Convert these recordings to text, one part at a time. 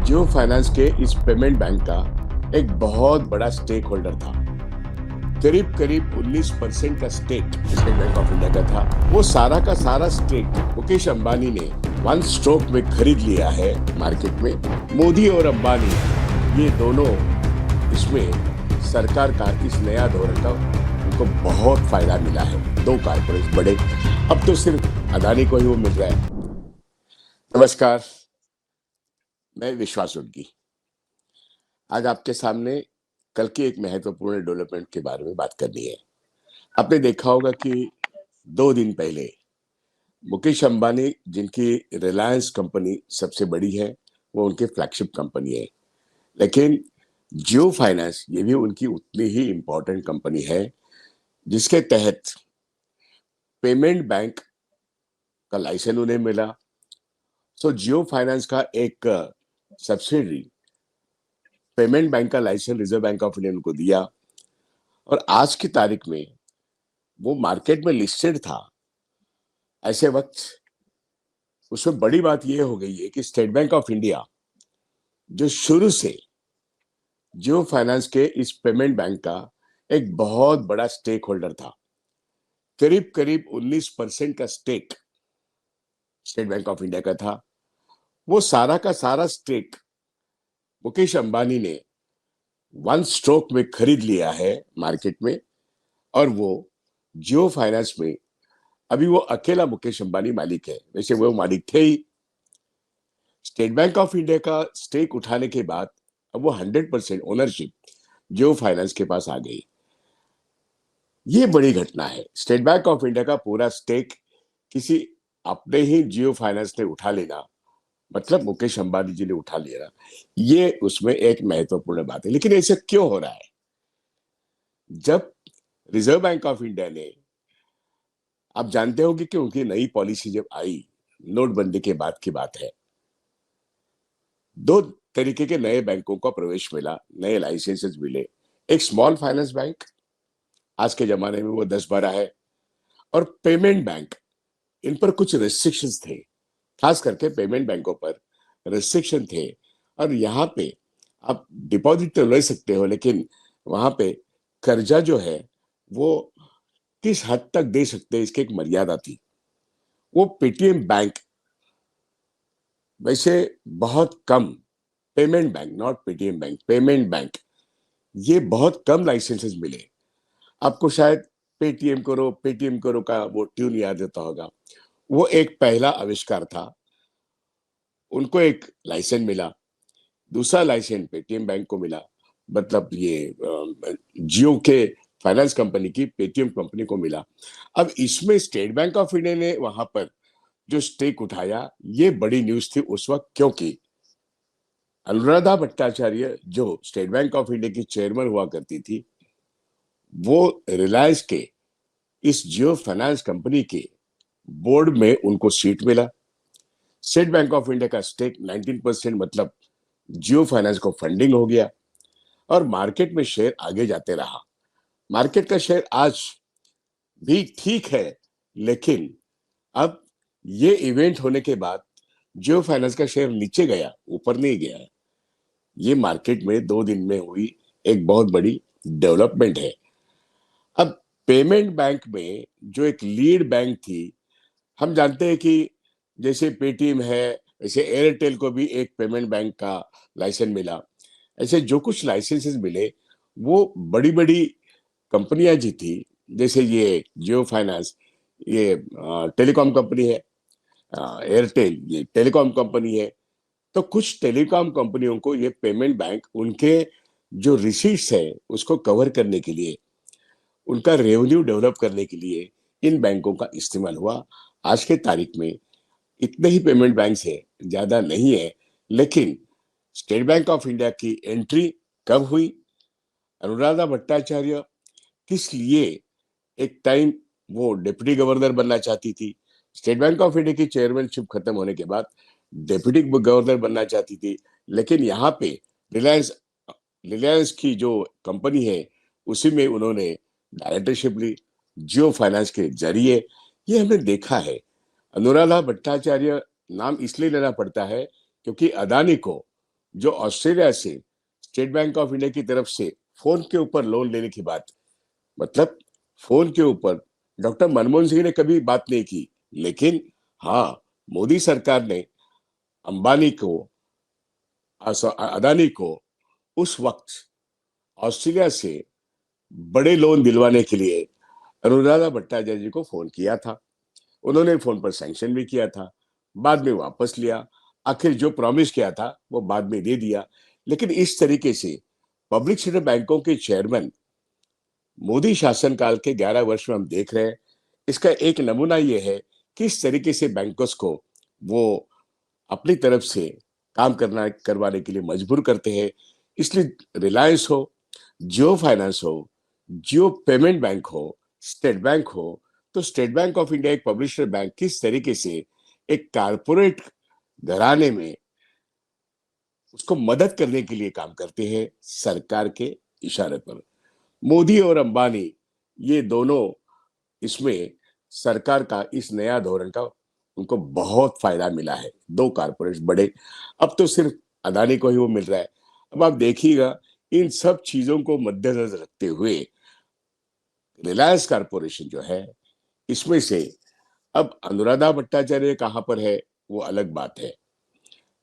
जियो finance के इस payment bank का एक बहुत बड़ा स्टेक होल्डर था। करीब करीब 19% का stake State Bank of India का था। वो सारा का सारा स्टेक मुकेश अंबानी ने वन स्ट्रोक में खरीद लिया है मार्केट में। मोदी और अंबानी ये दोनों इसमें सरकार का इस नया धोरण का उनको बहुत फायदा मिला है। दो कारपोरेट बड़े, अब तो सिर्फ अदानी को ही वो मिल रहा है। नमस्कार, मैं विश्वास उनकी आज आपके सामने कल की एक महत्वपूर्ण डेवलपमेंट के बारे में बात करनी है। आपने देखा होगा कि 2 दिन पहले मुकेश अंबानी, जिनकी रिलायंस कंपनी सबसे बड़ी है, वो उनकी फ्लैगशिप कंपनी है, लेकिन जियो फाइनेंस ये भी उनकी उतनी ही इंपॉर्टेंट कंपनी है, जिसके तहत पेमेंट बैंक का लाइसेंस उन्हें मिला। सो जियो फाइनेंस का एक सब्सिडरी पेमेंट बैंक का licence Reserve Bank of India उनको दिया और आज की तारीख में वो मार्केट में लिस्टेड था। ऐसे वक्त उसमें बड़ी बात यह हो गई है कि स्टेट बैंक ऑफ इंडिया, जो शुरू से जियो फाइनेंस के इस पेमेंट बैंक का एक बहुत बड़ा स्टेक होल्डर था, करीब करीब 19% का stake State Bank of India का था। वो सारा का सारा स्टेक मुकेश अंबानी ने वन स्ट्रोक में खरीद लिया है मार्केट में। और वो जियो फाइनेंस में अभी वो अकेला मुकेश अंबानी मालिक है। वैसे वो मालिक थे ही। स्टेट बैंक ऑफ इंडिया का स्टेक उठाने के बाद अब वो 100% ओनरशिप जियो फाइनेंस के पास आ गई। ये बड़ी घटना है। स्टेट बैंक ऑफ इंडिया का पूरा स्टेक किसी अपने ही जियो फाइनेंस ने उठा लेना, मतलब मुकेश अंबानी जी ने उठा लिया, ये उसमें एक महत्वपूर्ण बात है। लेकिन ऐसे क्यों हो रहा है? जब रिजर्व बैंक ऑफ इंडिया ने, आप जानते होंगे कि उनकी नई पॉलिसी जब आई, नोटबंदी के बाद की बात है, दो तरीके के नए बैंकों का प्रवेश मिला, नए लाइसेंसेस मिले। एक स्मॉल फाइनेंस बैंक, आज के जमाने में वो 10-12 है, और पेमेंट बैंक। इन पर कुछ रेस्ट्रिक्शंस थे, खास करके पेमेंट बैंकों पर रेस्ट्रिक्शन थे। और यहाँ पे आप डिपॉजिट तो ले सकते हो, लेकिन वहां पे कर्जा जो है वो किस हद तक दे सकते हैं, इसकी एक मर्यादा थी। वो पेटीएम बैंक, वैसे बहुत कम, payment bank, not Paytm bank, payment bank, ये बहुत कम लाइसेंसेस मिले। आपको शायद पेटीएम करो का वो ट्यून याद रहता होगा। वो एक पहला आविष्कार था। उनको एक लाइसेंस मिला, दूसरा लाइसेंस पेटीएम बैंक को मिला, मतलब ये जियो के फाइनेंस कंपनी की पेटीएम कंपनी को मिला। अब इसमें स्टेट बैंक ऑफ इंडिया ने वहां पर जो स्टेक उठाया, ये बड़ी न्यूज थी उस वक्त, क्योंकि अनुराधा भट्टाचार्य जो स्टेट बैंक ऑफ इंडिया की चेयरमैन हुआ करती थी, वो रिलायंस के इस जियो फाइनेंस कंपनी के बोर्ड में उनको सीट मिला। स्टेट बैंक ऑफ इंडिया का स्टेक 19%, मतलब जियो फाइनेंस को फंडिंग हो गया और मार्केट में शेयर आगे जाते रहा। मार्केट का शेयर आज भी ठीक है, लेकिन अब ये इवेंट होने के बाद जियो फाइनेंस का शेयर नीचे गया, ऊपर नहीं गया है। ये मार्केट में 2 दिन में हुई एक बहुत बड़ी डेवलपमेंट है। अब पेमेंट बैंक में जो एक लीड बैंक थी, हम जानते हैं कि जैसे पेटीएम है, वैसे एयरटेल को भी एक पेमेंट बैंक का लाइसेंस मिला। ऐसे जो कुछ लाइसेंसेस मिले, वो बड़ी बड़ी कंपनियां जी थी। जैसे ये जियो फाइनेंस, ये टेलीकॉम कंपनी है, एयरटेल ये टेलीकॉम कंपनी है। तो कुछ टेलीकॉम कंपनियों को ये पेमेंट बैंक उनके जो रिसीट्स है उसको कवर करने के लिए, उनका रेवेन्यू डेवलप करने के लिए इन बैंकों का इस्तेमाल हुआ। आज के तारीख में इतने ही पेमेंट बैंक है, ज्यादा नहीं है। लेकिन स्टेट बैंक ऑफ इंडिया की एंट्री कब हुई? अनुराधा भट्टाचार्य किस लिए एक टाइम वो डिप्टी गवर्नर बनना चाहती थी, स्टेट बैंक ऑफ इंडिया की चेयरमैनशिप खत्म होने के बाद डिप्टी गवर्नर बनना चाहती थी। लेकिन यहाँ पे रिलायंस रिलायंस की जो कंपनी है, उसी में उन्होंने डायरेक्टरशिप ली जियो फाइनेंस के जरिए। ये हमने देखा है। अनुराधा भट्टाचार्य नाम इसलिए लेना पड़ता है क्योंकि अदानी को जो ऑस्ट्रेलिया से स्टेट बैंक ऑफ इंडिया की तरफ से फोन के ऊपर लोन लेने की बात, मतलब फोन के ऊपर डॉक्टर मनमोहन सिंह ने कभी बात नहीं की, लेकिन हाँ, मोदी सरकार ने अंबानी को, अदानी को उस वक्त ऑस्ट्रेलिया से बड़े लोन दिलवाने के लिए अनुराधा भट्टाचार्य जी को फोन किया था। उन्होंने फोन पर सैंक्शन भी किया था, बाद में वापस लिया, आखिर जो प्रॉमिस किया था वो बाद में दे दिया। लेकिन इस तरीके से पब्लिक सेक्टर बैंकों के चेयरमैन मोदी शासनकाल के 11 वर्ष में हम देख रहे हैं। इसका एक नमूना ये है कि इस तरीके से बैंकर्स को वो अपनी तरफ से काम करना करवाने के लिए मजबूर करते हैं। इसलिए रिलायंस हो, जियो फाइनेंस हो, जियो पेमेंट बैंक हो, स्टेट बैंक हो, तो स्टेट बैंक ऑफ इंडिया एक पब्लिशर बैंक किस तरीके से एक कारपोरेट घराने में उसको मदद करने के लिए काम करते हैं सरकार के इशारे पर। मोदी और अंबानी ये दोनों इसमें सरकार का इस नया धोरण का उनको बहुत फायदा मिला है। दो कारपोरेट बड़े, अब तो सिर्फ अदानी को ही वो मिल रहा है। अब आप देखिएगा, इन सब चीजों को मद्देनजर रखते हुए रिलायंस कारपोरेशन जो है, इसमें से अब अनुराधा भट्टाचार्य कहां पर है वो अलग बात है,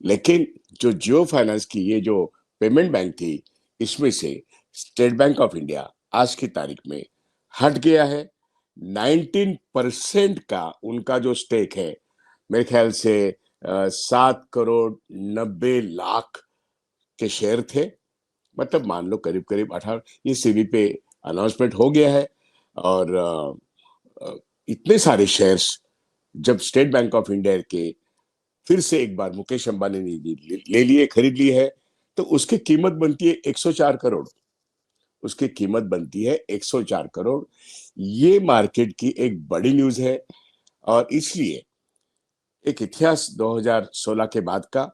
लेकिन जो जियो फाइनेंस की ये जो पेमेंट बैंक थी, इसमें से स्टेट बैंक ऑफ इंडिया आज की तारीख में हट गया है। 19% का उनका जो स्टेक है, मेरे ख्याल से 7 करोड़ 90 लाख के शेयर थे, मतलब मान लो करीब करीब 18, ये सीबी पे अनाउंसमेंट हो गया है। और इतने सारे शेयर्स जब स्टेट बैंक ऑफ इंडिया के फिर से एक बार मुकेश अंबानी ने ले लिए, खरीद ली है, तो उसकी कीमत बनती है 104 करोड़। उसकी कीमत बनती है 104 करोड़। ये मार्केट की एक बड़ी न्यूज है, और इसलिए एक इतिहास 2016 के बाद का,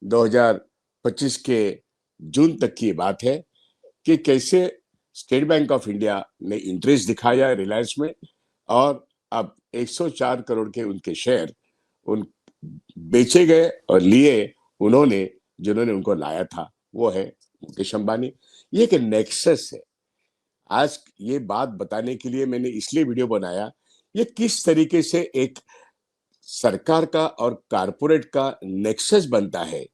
2025 के जून तक की बात है कि कैसे स्टेट बैंक ऑफ इंडिया ने इंटरेस्ट दिखाया रिलायंस में, और अब 104 करोड़ के उनके शेयर उन बेचे गए और लिए उन्होंने, जिन्होंने उनको लाया था वो है मुकेश अंबानी। ये एक नेक्सस है। आज ये बात बताने के लिए मैंने इसलिए वीडियो बनाया, ये किस तरीके से एक सरकार का और कारपोरेट का नेक्सस बनता है।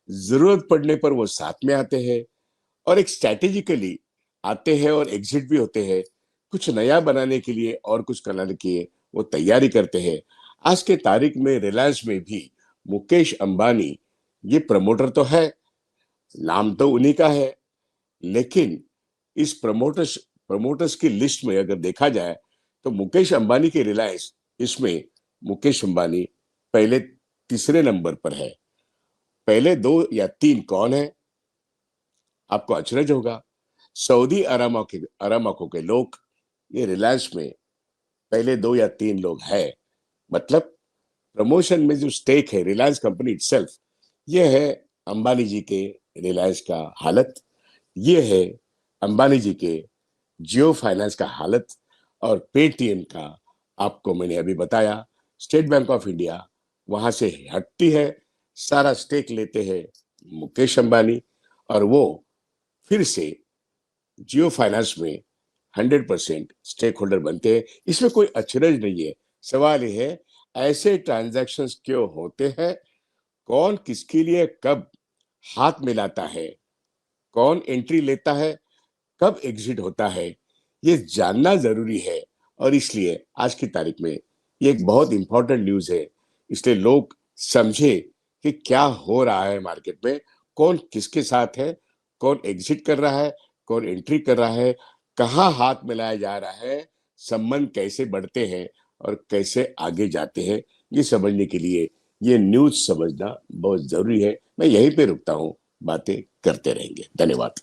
जरूरत पड़ने पर वो साथ में आते हैं और एक स्ट्रैटेजिकली आते हैं और एग्जिट भी होते हैं। कुछ नया बनाने के लिए और कुछ करने के लिए वो तैयारी करते हैं। आज के तारीख में रिलायंस में भी मुकेश अंबानी ये प्रमोटर तो है, नाम तो उन्हीं का है, लेकिन इस प्रमोटर्स की लिस्ट में अगर देखा जाए तो मुकेश अंबानी के रिलायंस, इसमें मुकेश अंबानी पहले तीसरे नंबर पर है। पहले 2 या 3 कौन है, आपको अचरज होगा। सऊदी अरामको के लोग ये रिलायंस में पहले 2 या 3 लोग हैं। मतलब प्रमोशन में जो स्टेक है रिलायंस कंपनी इटसेल्फ, ये है अंबानी जी के रिलायंस का हालत, ये है अंबानी जी के जियो फाइनेंस का हालत, और पेटीएम का आपको मैंने अभी बताया। स्टेट बैंक ऑफ इंडिया वहां से हटती है, सारा स्टेक लेते हैं मुकेश अंबानी, और वो फिर से जियो फाइनेंस में 100% स्टेक होल्डर बनते हैं। इसमें कोई अचरज नहीं है। सवाल यह है, ऐसे ट्रांजैक्शंस क्यों होते हैं, कौन किसके लिए कब हाथ मिलाता है, कौन एंट्री लेता है, कब एग्जिट होता है, ये जानना जरूरी है। और इसलिए आज की तारीख में ये एक बहुत इंपॉर्टेंट न्यूज है। इसलिए लोग समझे कि क्या हो रहा है मार्केट में, कौन किसके साथ है, कौन एग्जिट कर रहा है, कौन एंट्री कर रहा है, कहाँ हाथ मिलाया जा रहा है, संबंध कैसे बढ़ते हैं और कैसे आगे जाते हैं, ये समझने के लिए ये न्यूज समझना बहुत जरूरी है। मैं यहीं पे रुकता हूँ, बातें करते रहेंगे। धन्यवाद।